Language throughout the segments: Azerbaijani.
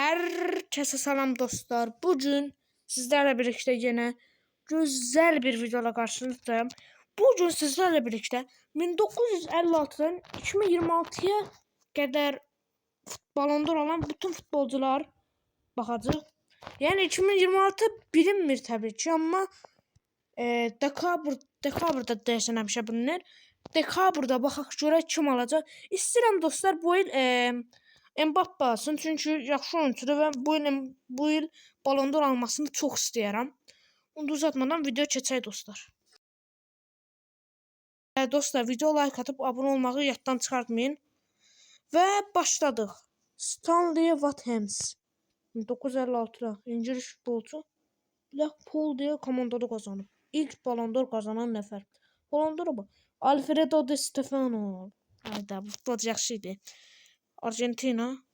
Herkese selam dostlar. Bugün sizlerle birlikte yine güzel bir videoyla karşınızdayım. Bugün sizlerle birlikte 1956'dan 2026'ya kadar Ballon d'Or alan bütün futbolcular bakacağız. Yani 2026 bilinmir tabii ki ama dekabrda deyəsən həmişə bilinir. Dekabrda baxaq görək kim alacaq. İstəyirəm dostlar bu il Mbappe alsın çünki yaxşı oyunçudur və bu il Ballon d'Or almasını çox istəyirəm. Onu uzatmadan video keçək dostlar. Dostlar video like atıb abunə olmağı yaddan çıxartmayın. Və başladıq. Stanley Watkins 1956'da İngiliz futbolcu Liverpool diye komandada kazanıb. İlk Ballon d'Or kazanan nəfər. Ballon d'Or bu. Alfredo Di Stefano. Hayda, bu futbolcu yaxşı idi.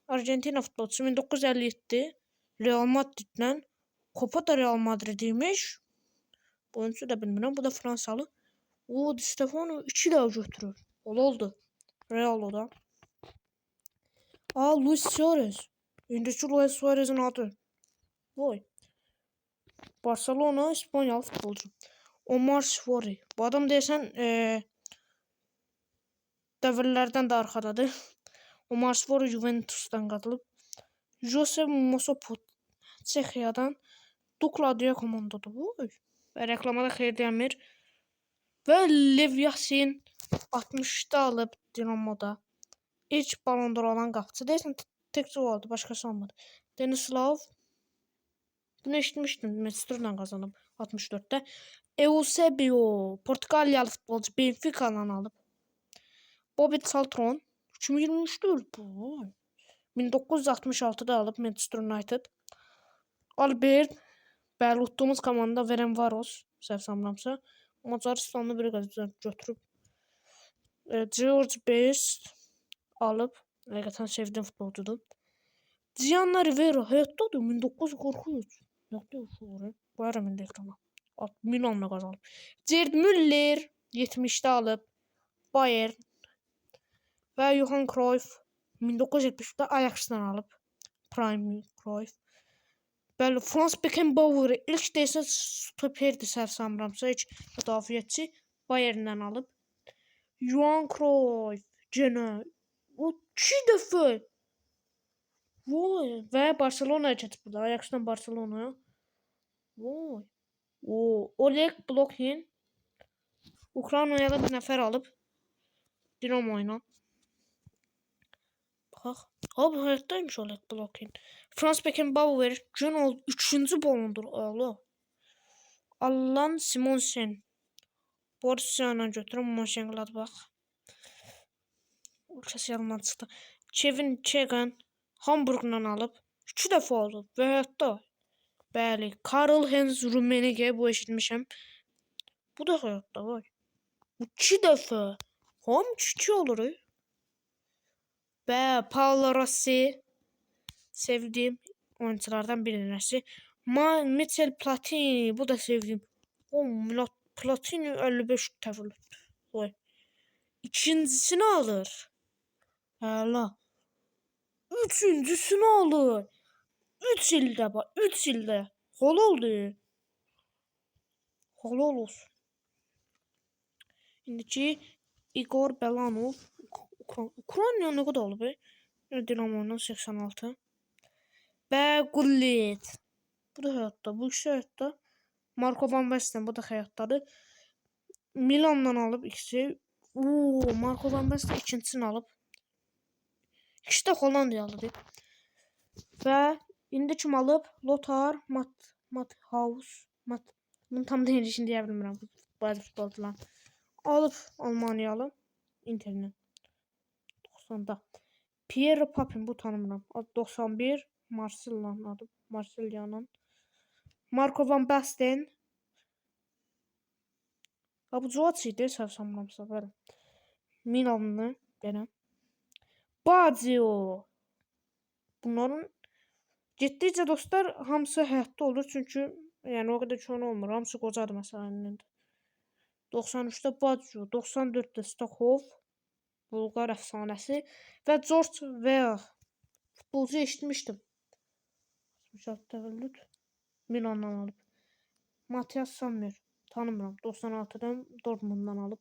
Argentina futbolcusu 1957 Real Madrid'den Copa da Real Madrid imiş. Bu oyuncu da bilmirəm. Bu da Fransalı. O Di Stefano 2 daha götürür. Oldu. Real o da. Luis Suarez. İndiki Luis Suarez'in adı. Vay. Barcelona İspanyalı futbolcu. Omar Sivori. Bu adam deyəsən dövrlərdən də arxadadır. Omar Sivori Juventus'tan qatılıb. Josep Mosopot Çexiyadan Dukla diye komandadır. Və reklamada xeyir deyəmir. Və Lev Yasin 60'da alıb Dinamoda. İlk Ballon d'Or alan qapıcı. Deyəsən təkcə o aldı, başqası almadı. Denislav bunu eşitmişdim. Manchester'dan kazanıb 64'te. Eusebio Portugalyalı futbolcu Benfica'dan alıb. Bobby Charlton 2023'dür bu. 1966'da alıb Manchester United. Albert bəli utduğumuz komanda Ferencvaros səhv salmıramsa Macaristanlı bir götürüb. George Best alıb. Həqiqətən sevdiğim futbolcudur. Gianna Rivera həyatdadır 1943. Yoxdur şu. Bayram indi ekrana. Milanla kazanıb. Gerd Müller 70'de alıb. Bayern və Johan Cruyff 1970'de Ajax'dan alıb. Prime Cruyff. Bəli, Franz Beckenbauer ilk deyəsən stoperdi səhv salmıramsa, heç müdafiəçi Bayern'dən alıb. Johan Cruyff yenə o 2 dəfə. Vay, və Barcelona'ya keçib burada. Ajax'dan Barcelona'ya. Vay. Oleg Blokhin Ukrayna'ya da bir nəfər alıb. Dinamo ilə. Baxaq. Bu həyatdaymış Oleg Blokhin. Franz Beckenbauer gün oldu 3-cü Ballon d'Or alıb. Allan Simonsen Borussia ilə götürüb Mönchengladbach. Ölkəsi yanından çıxdı. Kevin Keegan Hamburg'dan alıb. 2 dəfə alıb və həyatda. Bəli, Karl-Heinz Rummenigge bu eşitmişəm. Bu da həyatda var. 2 dəfə. Ham 2 olur. Və Paolo Rossi sevdiğim oyunculardan birisi. Michel Platini bu da sevdiğim. Platini 55 təvəllüd. Vay. İkincisini alır. Hala. Üçüncüsünü alır. 3 ildə bak. 3 ildə. Hol oldu. Halal olsun. İndiki Igor Belanov Ukrayna ne kadar oldu be? Dinamo'nun 86. Və Gullit. Bu da hayatta. Bu ikisi hayatta. Marco Van Basten bu da hayattadır. Milan'dan alıb ikisi. Marco Van Basten ikincisini alıb. İkisi də Hollandiyalıdır. Və indi kim alıb? Lothar Matthaus. Bunu tam deyilişini deyə bilmirəm. Bazı futbolcular alıb Almaniyalı Inter'dən 90'da. Pierre Papin bu tanımıram. 91 Marsilya'nın adı. Marsilya'nın. Marco Van Basten. Bu Joaçi idi səhv salmıramsa belə. Milanlı belə. Baggio. Bunların getdikcə dostlar hamısı həyatda olur çünki yəni o qədər çox olmur. Hamısı qocadır məsələn. 93'te Baggio, 94'te Stakov, Bulgar əfsanəsi və George Weah futbolcu eşitmişdim. 66 təvəllüd Milandan alıb. Matias Sammer tanımıram. 96-dan Dortmunddan alıb.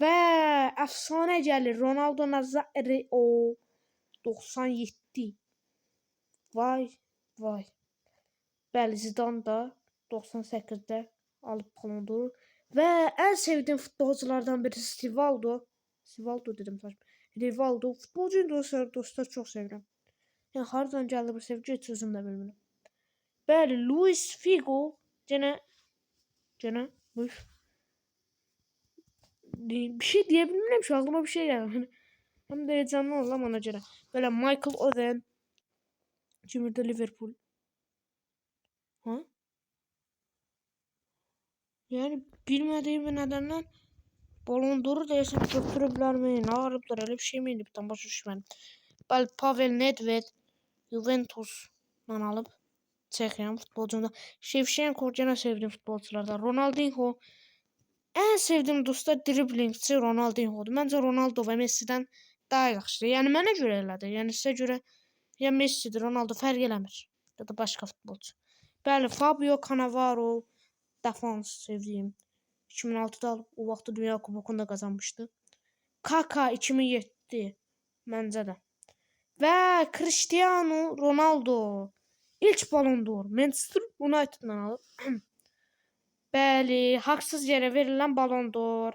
Və əfsanə gəlir Ronaldo Nazario 97. Vay vay. Bəli, Zidane da 98-də alıb Ballon d'Or. Və ən sevdiyim futbolculardan birisi Rivaldo dedim saçma. Rivaldo futbolcuyum dostlar çox sevirəm. Yəni hardan gəldi bu sevgi heç özüm də bilmirəm. Bəli, Luis Figo yenə bir şey deyə bilmirəm ki, ağlıma bir şey gəlir. Həm də heyecanlı olam ona görə. Belə Michael Owen Cimridə Liverpool. Ha? Yəni bilmədiyim bir nədəndən Ballon d'Or'u deyəsən götürüblərmi, nə arıblar, elə bir şey mi edib, tam başa düşmədim. Bəli, Pavel Nedved Juventus'dan alıb. Çexiyan futbolcunda. Shevchenko yenə sevdiyim futbolculardan. Ronaldinho ən sevdiyim dostlar driblingçi Ronaldinho'dur. Məncə Ronaldo və Messi'dən daha yaxşıdır. Yəni mənə görə elədir. Yəni sizə görə ya Messi'dir, Ronaldo fərq eləmir. Ya da başqa futbolcu. Bəli, Fabio Cannavaro defans sevdiyim. 2006'da alıb, o vaxtı Dünya Kubokunu da qazanmışdı. Kaka 2007 məncə də. Və Cristiano Ronaldo ilk Ballon d'Or Manchester United'dan alıb. Bəli, haqsız yerə verilən Ballon d'Or.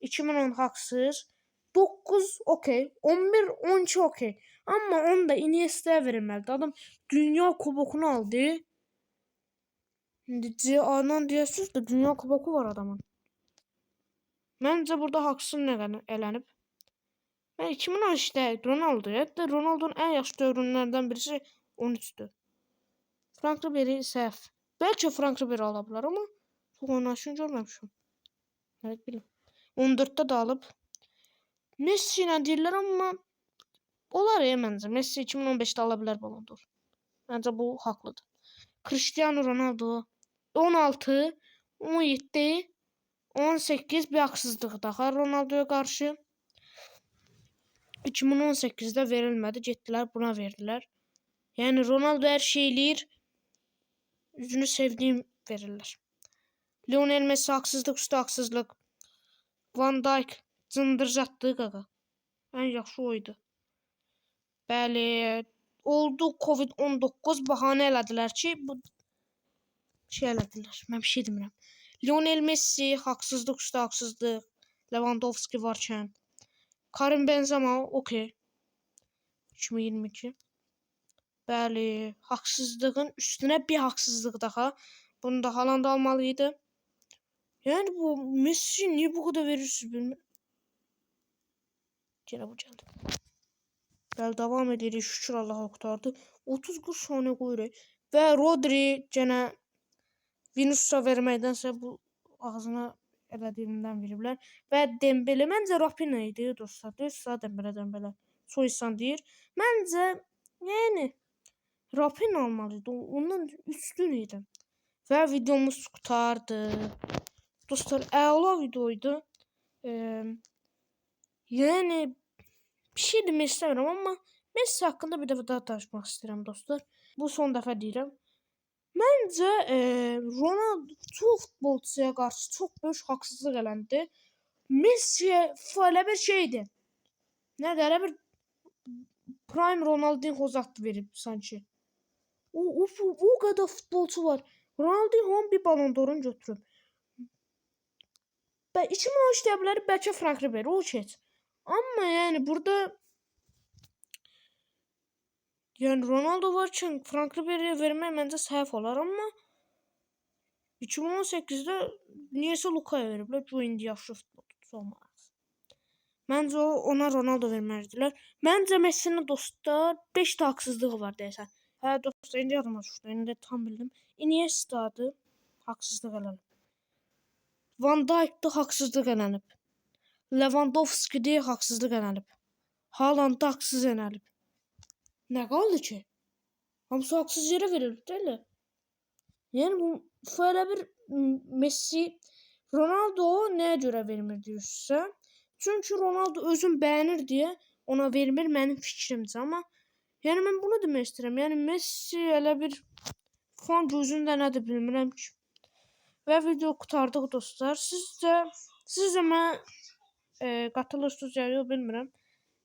2010 haqsız. 9 okey. 11, 12 okey. Amma onu da Iniesta'ya verilməlidir. Adam Dünya Kubokunu aldı. Anan deyəsiniz də Dünya Kuboku var adamın. Məncə burada haqsız elənib. Mən 2013'də Ronaldo'ya, hətta Ronaldo'nun ən yaxşı dövrünlərdən birisi 13'dür. Frank Ribery səhv. Bəlkə Frank Ribery ala bilər, amma çox oynaşını görməmişəm. Evet, biləm. 14'də də alıb. Messi ilə deyirlər, amma olar ya məncə. Messi 2015'də ala bilər Ballon d'Or. Məncə bu haqlıdır. Cristiano Ronaldo 16, 17, 18 bir haqsızlıq daha Ronaldo'ya qarşı. 2018'də verilmədi. Getdilər buna verdilər. Yəni Ronaldo hər şey eləyir. Üzünü sevdiyim verirlər. Lionel Messi haqsızlıq üstə haqsızlıq. Van Dijk cındırcatdı qaqa. Ən yaxşı oydu. Bəli, oldu Covid-19 bahanə elədilər ki, bu şey elədilər. Mən bir şey demirəm. Lionel Messi haqsızlıq üstə haqsızlıq. Lewandowski varkən. Karim Benzema okey. 2022. Bəli, haqsızlığın üstünə bir haqsızlıq daha. Bunu da Haaland almalıydı. Yəni bu Messi niyə bu qədər verirsiniz bilmirəm. Yenə bu gəldi. Bəli, davam edirik. Şükür Allaha qurtardı. 30-40 saniyə qoyuruq. Və Rodri yenə Vinicius'a verməkdənsə bu ağzına elədiyimdən veriblər. Və Dembele məncə Raphinha idi dostlar. Deyirsə Dembele. Soysan deyir. Məncə yəni Raphinha almalıydı. Ondan üstün idi. Və videomuz qurtardı. Dostlar, əla videoydu. Yəni bir şey demək istəmirəm, amma Messi haqqında bir dəfə daha danışmaq istəyirəm dostlar. Bu son dəfə deyirəm. Məncə Ronaldo çox futbolçuya qarşı çox böyük haqsızlıq eləndi. Messi'yə elə bir şeydi. Nədir? Elə bir Prime Ronaldinho zat verib sanki. O qədər futbolçu var. Ronaldinho bir Ballon d'Or'unu götürüb. 2013 deyə bilərik, bəlkə Frank Ribery, o keç. Amma yəni burada yəni Ronaldo varkən Frank Ribery'yə vermək məncə səhv olar, amma 2018'də niyəsə Luka'ya veriblər. Bu indi yaxşı futbolçu olmaz. Məncə ona Ronaldo verməlidirlər. Məncə Messi'nin dostlar 5 də haqsızlığı var deyəsən. Hə dostlar, indi yadıma düşdü. İndi tam bildim. Iniesta'dır. Haqsızlıq elənib. Van Dijk'da haqsızlıq elənib. Lewandowski'də haqsızlıq elənib. Haaland'da haqsız elənib. Nə qaldı ki? Hamısı haqsız yerə verilib, deyil? Yəni bu elə bir Messi Ronaldo nəyə görə vermir deyirsə? Çünki Ronaldo özün bəyənir deyə ona vermir, mənim fikrimcə, amma Yəni mən bunu demək istəyirəm. Yəni Messi elə bir fan gözündə nədir bilmirəm ki. Və video qurtardıq dostlar. Sizcə mənə qatılırsınız ya yox bilmirəm.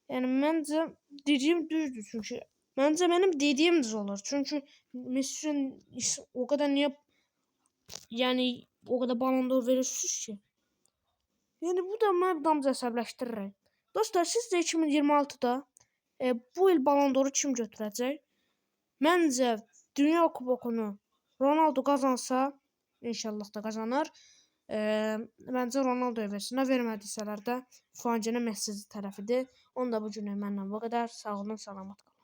Yəni məncə dediyim düzdür çünki məncə mənim dediyim düz olur. Çünki Messi'nin o qədər niyə yəni o qədər Ballon d'Or verirsiniz ki? Yəni bu da məni damcı əsəbləşdirir. Dostlar, sizcə 2026-da bu il Ballon d'Oru kim götürəcək? Məncə Dünya Kubokunu Ronaldo qazansa, inşallah da qazanır. Məncə Ronaldoya versinlər. Vermədisələr də faciə Messi tərəfidir. Onu da bu gün məndən bu qədər. Sağ olun, salamat qalın.